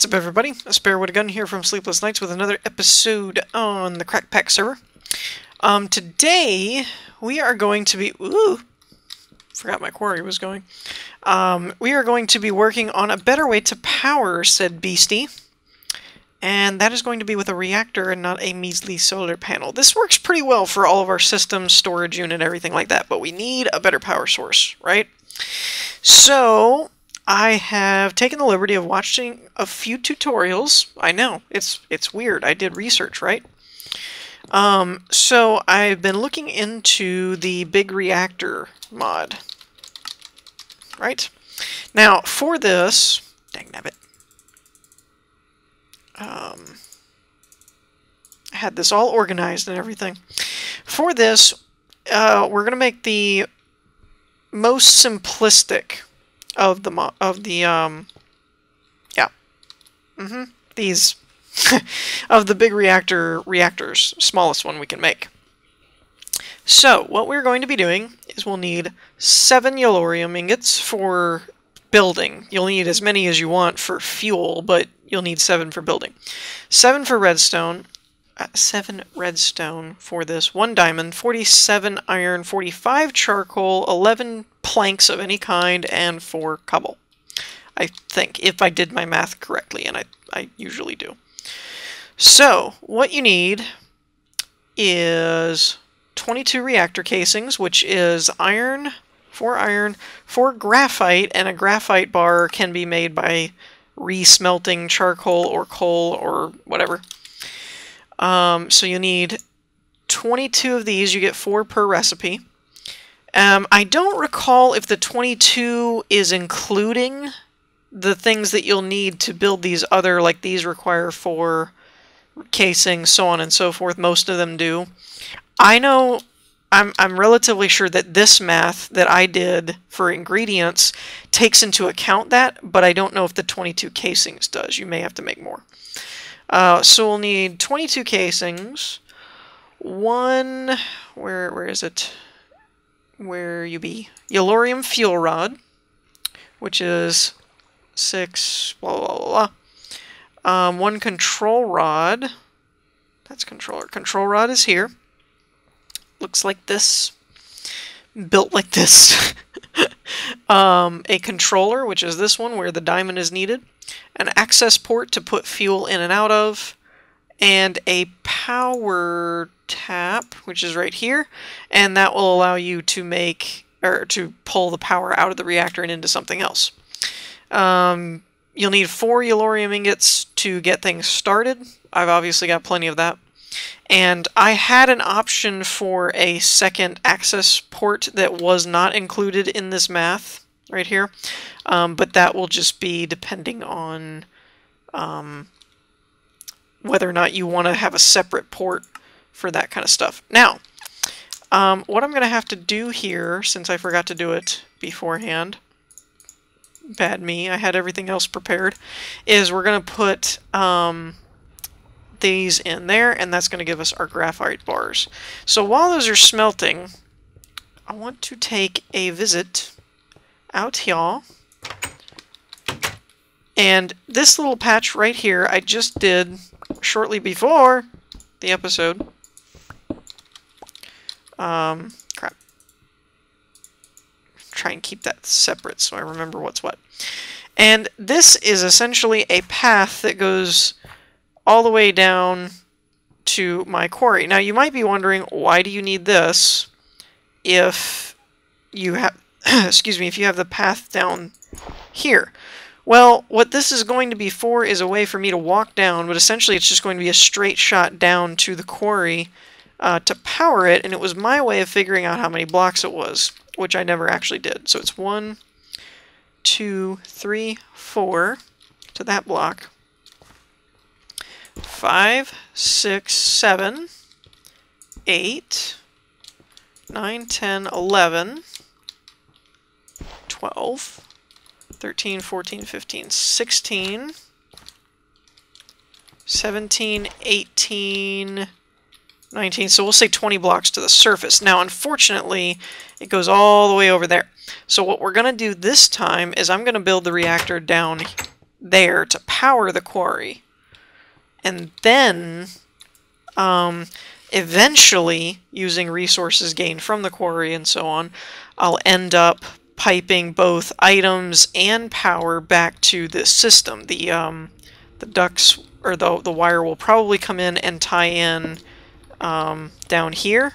What's up, everybody? A Spare with a Gun here from Sleepless Nights with another episode on the Crack Pack server. Today we are going to be... Ooh! Forgot my quarry was going. We are going to be working on a better way to power said beastie. And that is going to be with a reactor and not a measly solar panel. This works pretty well for all of our systems, storage unit, everything like that, but we need a better power source, right? So I have taken the liberty of watching a few tutorials. I know, it's weird. I did research, right? So I've been looking into the big reactor mod, right? Now, for this, dang nabbit, I had this all organized and everything. For this, we're going to make the most simplistic of the these of the big reactors, smallest one we can make. So what we're going to be doing is we'll need 7 yellorium ingots for building. You'll need as many as you want for fuel, but you'll need 7 for building. 7 for redstone. 7 redstone for this, 1 diamond, 47 iron, 45 charcoal, 11 planks of any kind, and 4 cobble. I think, if I did my math correctly, and I usually do. So, what you need is 22 reactor casings, which is iron, 4 graphite, and a graphite bar can be made by re-smelting charcoal or coal or whatever. So you need 22 of these. You get 4 per recipe. I don't recall if the 22 is including the things that you'll need to build these other, like these require 4 casings, so on and so forth. Most of them do. I know, I'm relatively sure that this math that I did for ingredients takes into account that, but I don't know if the 22 casings does. You may have to make more. So we'll need 22 casings, 1, where is it? Where you be? Yellorium fuel rod, which is 6, blah, blah, blah, blah. 1 control rod, that's controller. Control rod is here. Looks like this, built like this. A controller, which is this one, where the diamond is needed. An access port to put fuel in and out of, and a power tap, which is right here, and that will allow you to make, or to pull the power out of the reactor and into something else. You'll need 4 yellorium ingots to get things started. I've obviously got plenty of that. And I had an option for a second access port that was not included in this math right here. But that will just be depending on whether or not you want to have a separate port for that kind of stuff. Now, what I'm going to have to do here, since I forgot to do it beforehand, bad me, I had everything else prepared, is we're going to put these in there, and that's going to give us our graphite bars. So while those are smelting, I want to take a visit out here. And this little patch right here, I just did shortly before the episode. Crap. Try and keep that separate so I remember what's what. And this is essentially a path that goes all the way down to my quarry. Now you might be wondering, why do you need this if you have, excuse me, if you have the path down here? Well, what this is going to be for is a way for me to walk down, but essentially it's just going to be a straight shot down to the quarry to power it, and it was my way of figuring out how many blocks it was, which I never actually did. So it's 1, 2, 3, 4 to that block. 5, 6, 7, 8, 9, 10, 11, 12, 13, 14, 15, 16, 17, 18, 19. So we'll say 20 blocks to the surface. Now, unfortunately, it goes all the way over there. So what we're going to do this time is I'm going to build the reactor down there to power the quarry. And then, eventually, using resources gained from the quarry and so on, I'll end up piping both items and power back to this system. The ducts, or the wire will probably come in and tie in down here,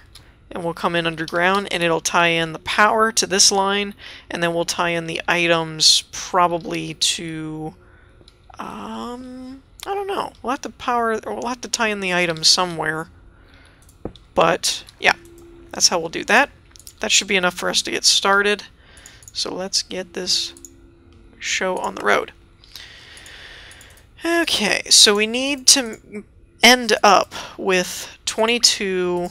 and we'll come in underground, and it'll tie in the power to this line, and then we'll tie in the items probably to, I don't know. We'll have to tie in the items somewhere. But yeah, that's how we'll do that. That should be enough for us to get started. So let's get this show on the road. Okay, so we need to end up with 22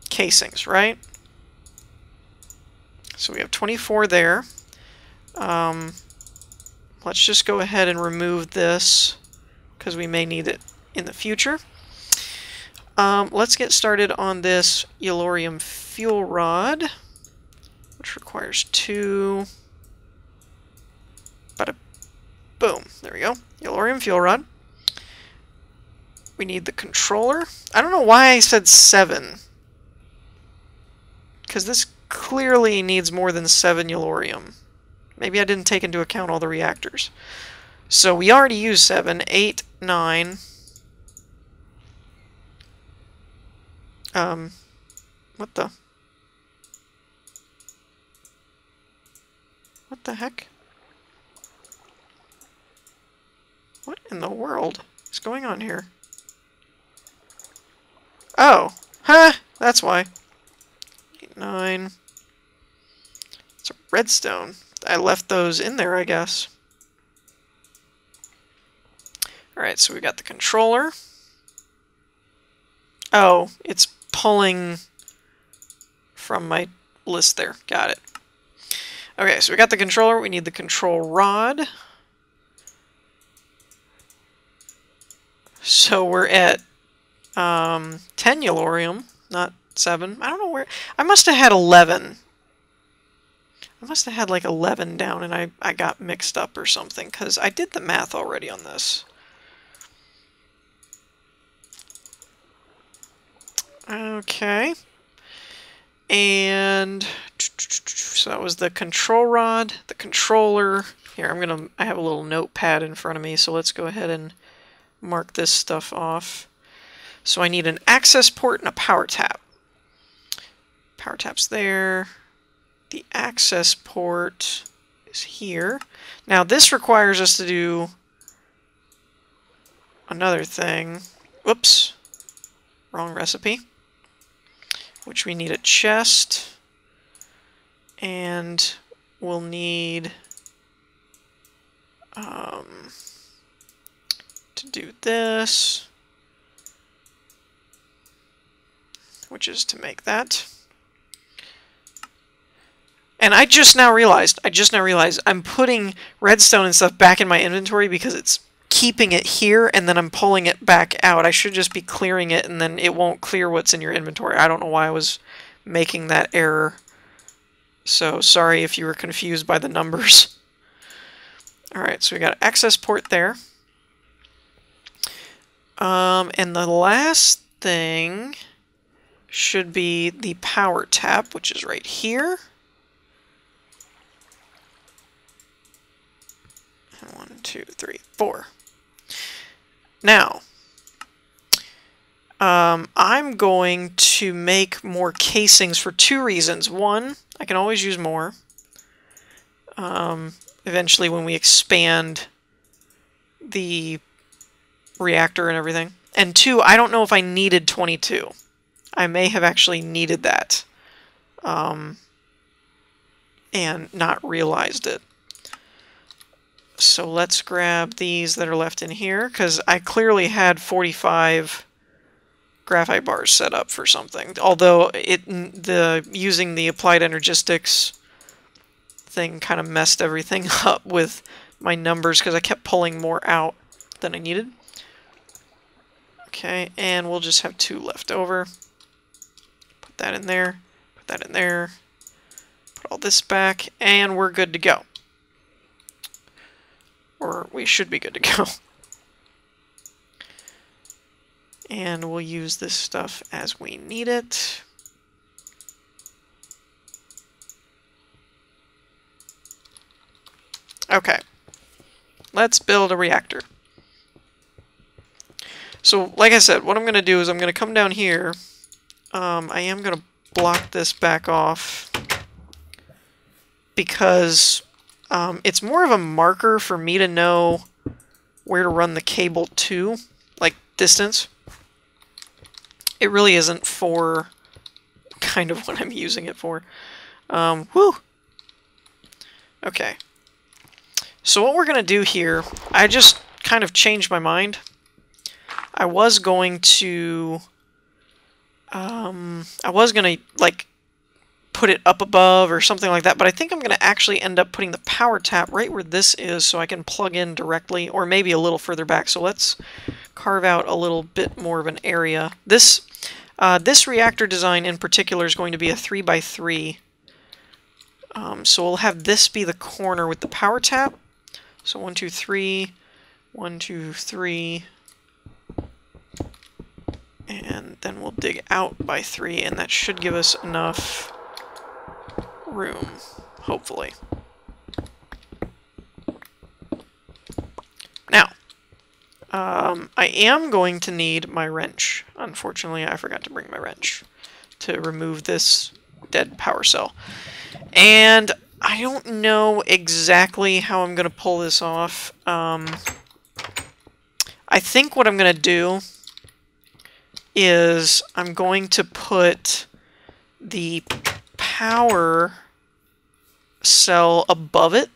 casings, right? So we have 24 there. Let's just go ahead and remove this because we may need it in the future. Let's get started on this Yellorium fuel rod, which requires 2. Bada boom. There we go. Yellorium fuel rod. We need the controller. I don't know why I said 7. Because this clearly needs more than 7 Yellorium. Maybe I didn't take into account all the reactors. So we already used 7, 8, 9. What the heck? What in the world is going on here? Oh, huh, that's why. 8, 9. It's a redstone. I left those in there, I guess. Alright, so we got the controller. Oh, it's pulling from my list there. Got it. Okay, so we got the controller. We need the control rod. So we're at 10 Yellorium, not 7. I don't know where... I must have had 11. I must have had like 11 down and I got mixed up or something, because I did the math already on this. Okay. And so that was the control rod, the controller. Here, I have a little notepad in front of me, so let's go ahead and mark this stuff off. So I need an access port and a power tap. Power tap's there. The access port is here. Now this requires us to do another thing. Whoops. Wrong recipe. Which we need a chest. And we'll need to do this, which is to make that. And I just now realized I'm putting redstone and stuff back in my inventory because it's keeping it here and then I'm pulling it back out. I should just be clearing it and then it won't clear what's in your inventory. I don't know why I was making that error. So sorry if you were confused by the numbers. Alright, so we got an access port there. And the last thing should be the power tap, which is right here. 1, 2, 3, 4. Now, I'm going to make more casings for 2 reasons. One, I can always use more. Eventually when we expand the reactor and everything. And 2, I don't know if I needed 22. I may have actually needed that. And not realized it. So let's grab these that are left in here, because I clearly had 45 graphite bars set up for something. Although using the applied energistics thing kind of messed everything up with my numbers because I kept pulling more out than I needed. Okay, and we'll just have 2 left over. Put that in there. Put that in there. Put all this back, and we're good to go. Or we should be good to go. And we'll use this stuff as we need it. Okay. Let's build a reactor. So, like I said, what I'm going to do is I'm going to come down here. I am going to block this back off because it's more of a marker for me to know where to run the cable to, like distance. It really isn't for kind of what I'm using it for. Whew! Okay. So what we're going to do here, I just kind of changed my mind. I was going to, like, put it up above or something like that, but I think I'm going to actually end up putting the power tap right where this is so I can plug in directly, or maybe a little further back. So let's carve out a little bit more of an area. This reactor design in particular is going to be a 3x3. So we'll have this be the corner with the power tap. So 1, 2, 3, 1, 2, 3, and then we'll dig out by 3, and that should give us enough room, hopefully. Now, I am going to need my wrench. Unfortunately, I forgot to bring my wrench to remove this dead power cell. And I don't know exactly how I'm going to pull this off. I think what I'm going to do is I'm going to put the power cell above it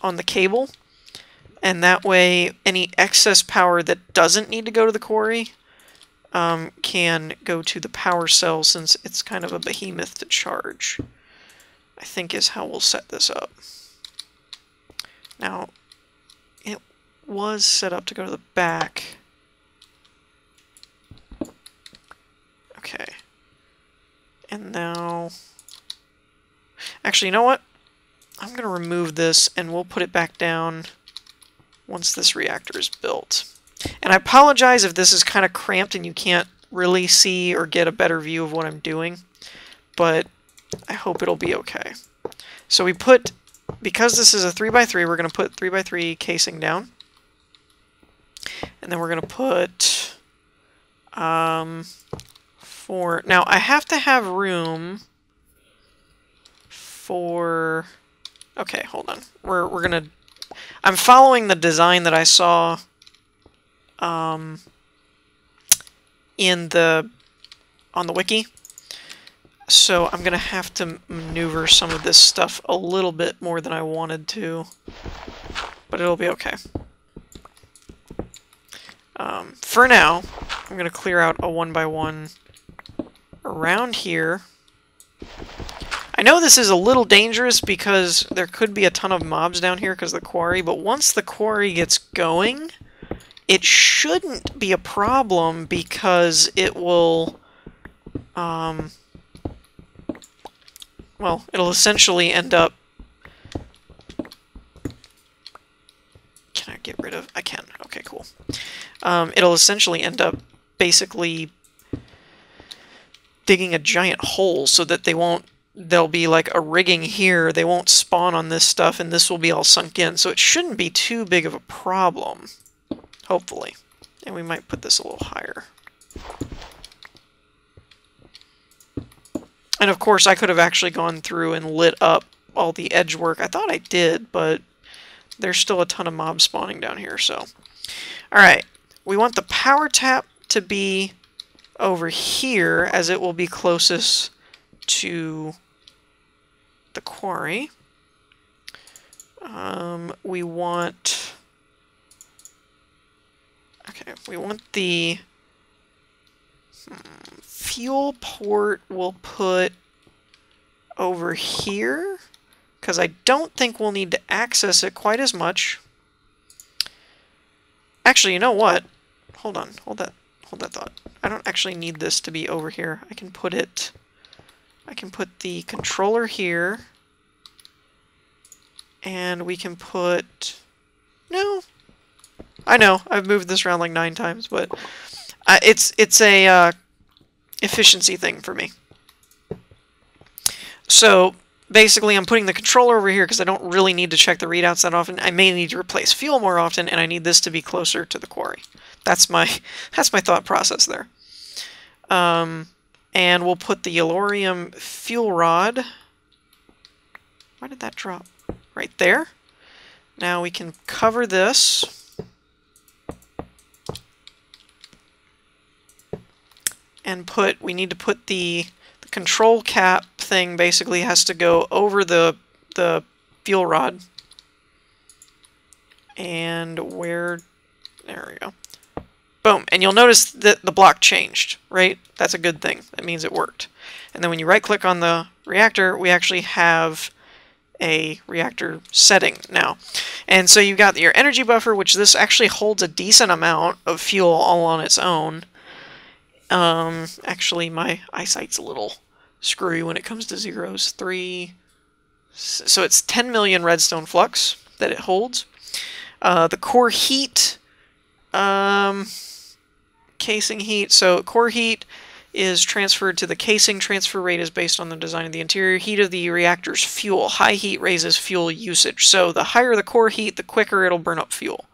on the cable, and that way any excess power that doesn't need to go to the quarry can go to the power cell, since it's kind of a behemoth to charge, I think is how we'll set this up. Now, it was set up to go to the back. Okay. And now... Actually, you know what? I'm going to remove this, and we'll put it back down once this reactor is built. And I apologize if this is kind of cramped and you can't really see or get a better view of what I'm doing, but I hope it'll be okay. So we put, because this is a 3x3, we're going to put 3x3 casing down. And then we're going to put now I have to have room for, okay, hold on. We're going to, I'm following the design that I saw on the wiki. So I'm going to have to maneuver some of this stuff a little bit more than I wanted to, but it'll be okay. For now, I'm going to clear out a 1x1 around here. I know this is a little dangerous because there could be a ton of mobs down here because of the quarry, but once the quarry gets going, it shouldn't be a problem because it will, well, it'll essentially end up... Can I get rid of... I can. Okay, cool. It'll essentially end up basically digging a giant hole so that they won't... There'll be like a rigging here, they won't spawn on this stuff, and this will be all sunk in. So it shouldn't be too big of a problem, hopefully. And we might put this a little higher. And of course, I could have actually gone through and lit up all the edge work. I thought I did, but there's still a ton of mobs spawning down here, so. Alright, we want the power tap to be over here, as it will be closest to the quarry. We want... Okay, we want the fuel port we'll put over here, because I don't think we'll need to access it quite as much. Actually, you know what? Hold on, hold that thought. I don't actually need this to be over here. I can put the controller here, And we can put... No. I know, I've moved this around like 9 times, but it's a efficiency thing for me. So basically I'm putting the controller over here because I don't really need to check the readouts that often. I may need to replace fuel more often, and I need this to be closer to the quarry. That's my thought process there. And we'll put the Yellorium fuel rod. Why did that drop? Right there. Now we can cover this. And we need to put the control cap thing basically has to go over the fuel rod. And there we go. Boom. And you'll notice that the block changed, right? That's a good thing. That means it worked. And then when you right-click on the reactor, we actually have a reactor setting now. And so you've got your energy buffer, which this actually holds a decent amount of fuel all on its own. Actually, my eyesight's a little screwy when it comes to zeros. 3... So it's 10 million redstone flux that it holds. The core heat... casing heat. So core heat is transferred to the casing. Transfer rate is based on the design of the interior. Heat of the reactor's fuel. High heat raises fuel usage. So the higher the core heat, the quicker it'll burn up fuel.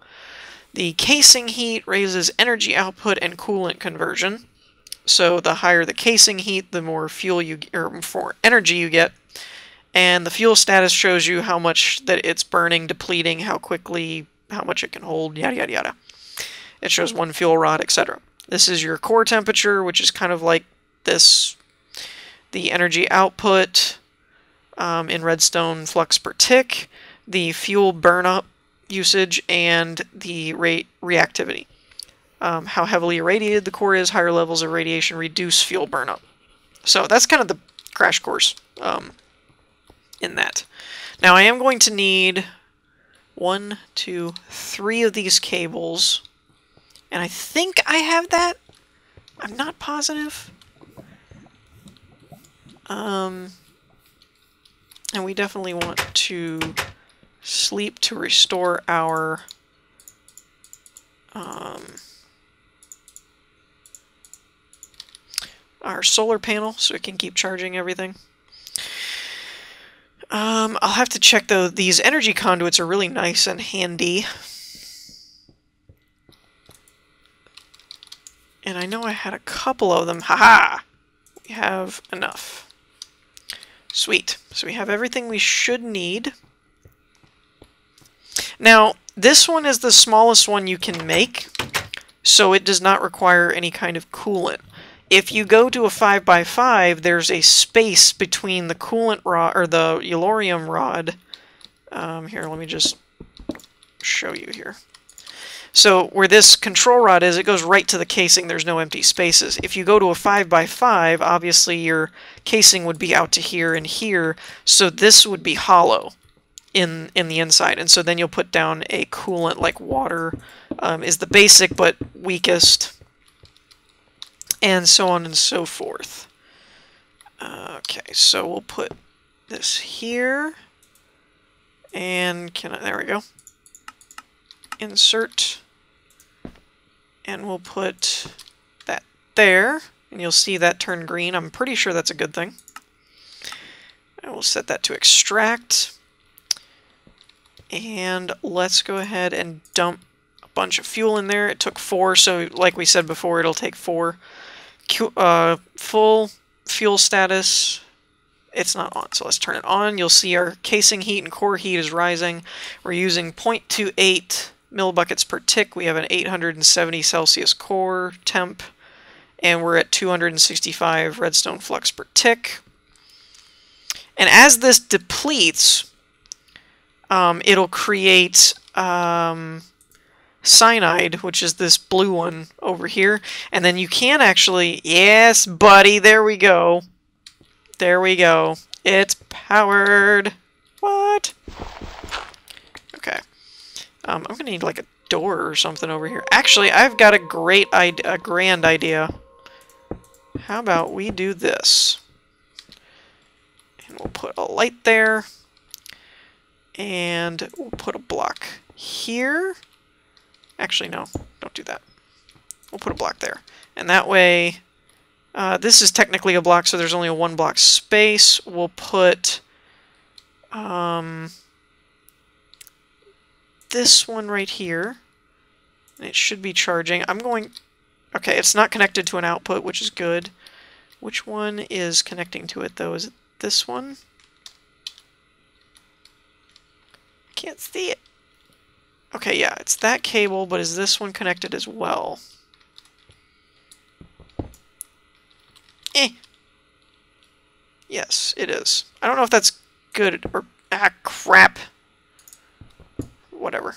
The casing heat raises energy output and coolant conversion. So the higher the casing heat, the more fuel more energy you get. And the fuel status shows you how much that it's burning, depleting, how quickly, how much it can hold, yada yada yada. It shows 1 fuel rod, etc. This is your core temperature, which is kind of like this, the energy output in redstone flux per tick, the fuel burn-up usage, and the reactivity. How heavily irradiated the core is, higher levels of radiation reduce fuel burn-up. So that's kind of the crash course in that. Now I am going to need 1, 2, 3 of these cables. And I think I have that. I'm not positive. And we definitely want to sleep to restore our solar panel so it can keep charging everything. I'll have to check though. These energy conduits are really nice and handy. And I know I had a couple of them. Haha! We have enough. Sweet. So we have everything we should need. Now, this one is the smallest one you can make, so it does not require any kind of coolant. If you go to a 5x5, there's a space between the coolant rod, or the Yellorium rod. Here, let me just show you here. So where this control rod is, it goes right to the casing. There's no empty spaces. If you go to a 5x5, obviously your casing would be out to here and here, so this would be hollow in the inside. And so then you'll put down a coolant like water is the basic but weakest, and so on and so forth. Okay, so we'll put this here, and there we go. Insert, and we'll put that there, and you'll see that turn green. I'm pretty sure that's a good thing. I will set that to extract, and let's go ahead and dump a bunch of fuel in there. It took 4, so like we said before, it'll take 4. Full fuel status, it's not on, so let's turn it on. You'll see our casing heat and core heat is rising. We're using 0.28 millibuckets per tick. We have an 870 Celsius core temp, and we're at 265 redstone flux per tick. And as this depletes, it'll create cyanide, which is this blue one over here. And then you can actually, yes, buddy, there we go. There we go. It's powered. What? Okay. I'm gonna need like a door or something over here. Actually, I've got a grand idea. How about we do this? And we'll put a light there. And we'll put a block here. Actually, no, don't do that. We'll put a block there. And that way, this is technically a block, so there's only a 1 block space. We'll put this one right here. And it should be charging. Okay, it's not connected to an output, which is good. Which one is connecting to it, though? Is it this one? I can't see it. Okay, yeah, it's that cable, but is this one connected as well? Yes, it is. I don't know if that's good or... Ah, crap! Whatever.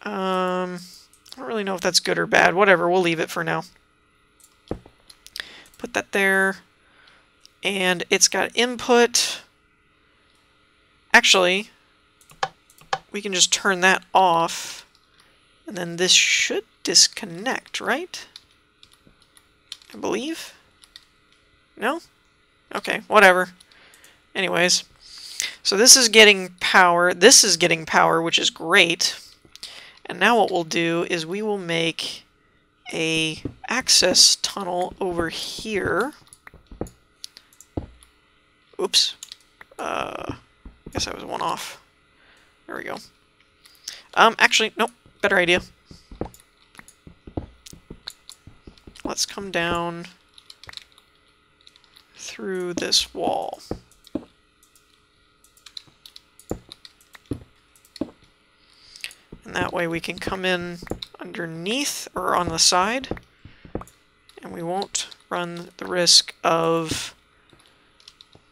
I don't really know if that's good or bad. Whatever, we'll leave it for now. Put that there. And it's got input. Actually, we can just turn that off. And then this should disconnect, right? I believe. No? Okay, whatever. Anyways. So this is getting power. This is getting power, which is great. And now what we'll do is we will make a access tunnel over here. Oops. Guess I was one off. There we go. Actually, nope. Better idea. Let's come down through this wall. And that way we can come in underneath or on the side, and we won't run the risk of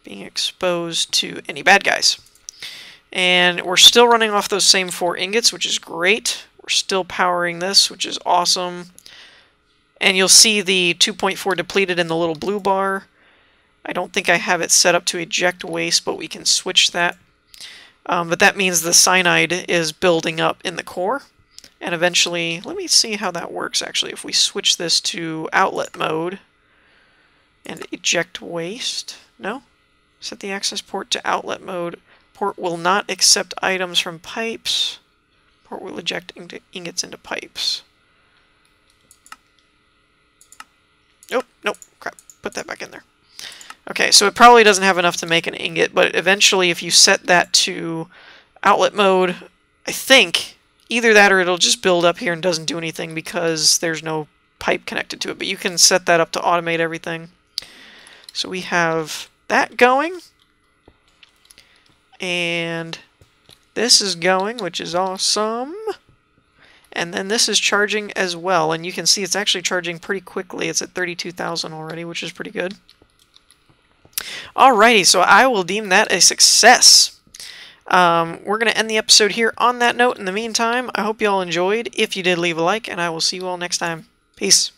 being exposed to any bad guys. And we're still running off those same 4 ingots, which is great. We're still powering this, which is awesome. And you'll see the 2.4 depleted in the little blue bar. I don't think I have it set up to eject waste, but we can switch that. But that means the cyanide is building up in the core. And eventually, let me see how that works actually. If we switch this to outlet mode and eject waste. No? Set the access port to outlet mode. Port will not accept items from pipes. Port will eject ingots into pipes. Nope, nope, crap. Put that back in there. Okay, so it probably doesn't have enough to make an ingot, but eventually if you set that to outlet mode, I think either that or it'll just build up here and doesn't do anything because there's no pipe connected to it. But you can set that up to automate everything. So we have that going. And this is going, which is awesome. And then this is charging as well. And you can see it's actually charging pretty quickly. It's at 32,000 already, which is pretty good. Alrighty, so I will deem that a success. We're going to end the episode here on that note. In the meantime, I hope you all enjoyed. If you did, leave a like, and I will see you all next time. Peace.